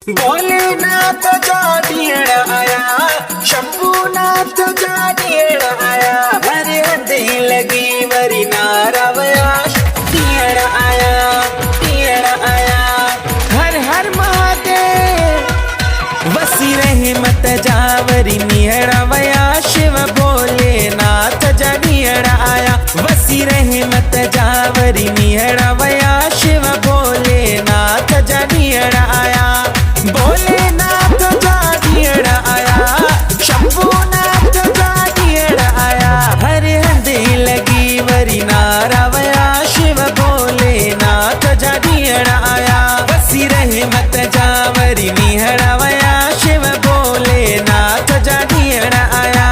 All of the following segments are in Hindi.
भोलेनाथ जा दीहरा आया, शंभूनाथ जा दीहरा आया, हरे हंधे लगी वरी नारावया दीहरा आया, दीहरा आया। हर हर महादेव वसी रहे मत जावरी निहरा वया, शिव भोलेनाथ जा दीहरा आया, वसी रहे मत जावरी निहरा वया, शिव भोलेनाथ जा दीहरा आया। भोलेनाथ जा दीहरा आया, शंभूनाथ जा दीहरा आया, हरे हंधे लगी वरी नारावया, शिव भोलेनाथ जा दीहरा आया, वसी रहे मत जावरी निहरा वया, शिव भोलेनाथ जा दीहरा आया।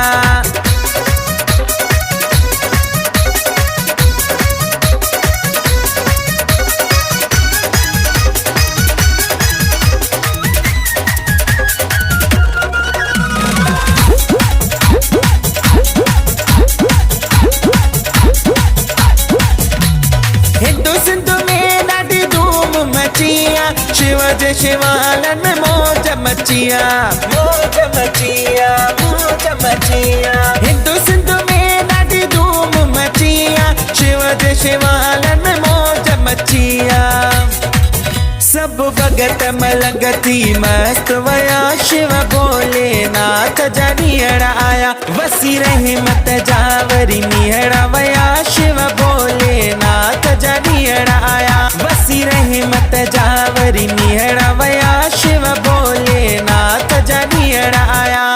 हिंदू सिंधु में ॾाढी धूम मचिया, शिव जे शिवालन में मौज मचिया, मौज मचिया, मौज मचिया। हिंदू सिंधु में ॾाढी धूम मचिया, शिव जे शिवालन में मौज मचिया। सब भगत मलंग थी मस्त वया, शिव भोलेनाथ जा दीहरा आया, वसी रहे मत जावरी निहरा वया, शिव भोलेनाथ जा दीहरा आया, वसी रहे मत जावरी निहरा वया, शिव भोलेनाथ जा दीहरा आया।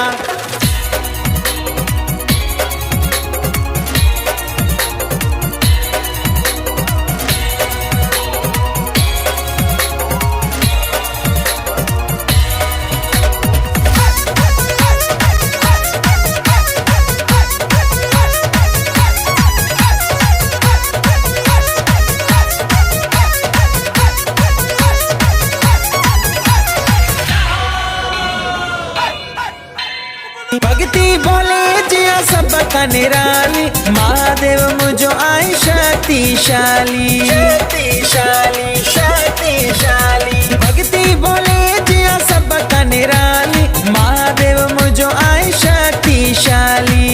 भक्ति भोले जिया सब का निराली, महादेव मुझो आई शक्तिशाली, शक्तिशाली, शक्तिशाली। भक्ति भोले जिया सब का निराली, महादेव मुझो आई शक्तिशाली।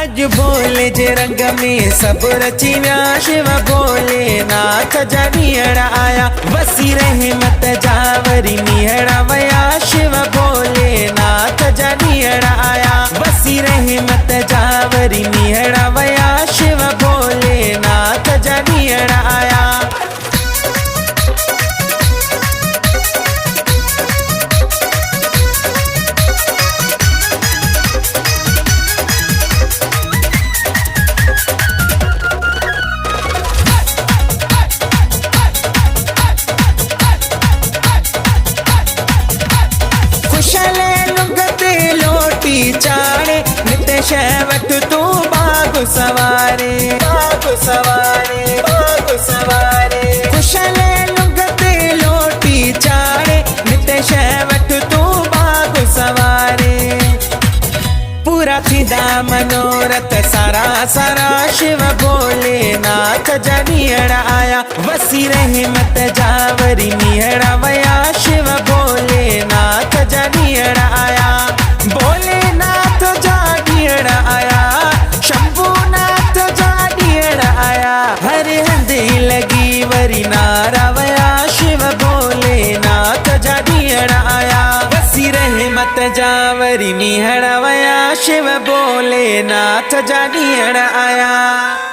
अज भोले जे रंग में सब रची व्या, शिव भोलेनाथ जा दीहरा आया, वसी रहे मत जावरी निहरा वया, शिव भोलेनाथ जा दीहरा आया, वसी रहे मत जावरी निहरा वया, शिव भोलेनाथ जा दीहरा आया। खुशल लुगते लोटी चाड़े, नितेश वट तू बाग सवारे, बाग सवारे, बाग सवारे। खुशल लुगते लोटी चाड़े, नितेश वट तू बाग सवारे। पूरा थींदा मनोरथ सारा सारा, शिव भोलेनाथ जा दीहरा आया, वसी रहे मत जावरी निहरा वया, शिव भोलेनाथ जा दीहरा आया। भोलेनाथ जा दीहरा आया, शंभूनाथ जा दीहरा आया, हरे हंधे लगी वरी नारावया, शिव भोलेनाथ जा दीहरा आया, वसी रहे मत जावरी निहरा वया, शिव भोलेनाथ जा दीहरा आया।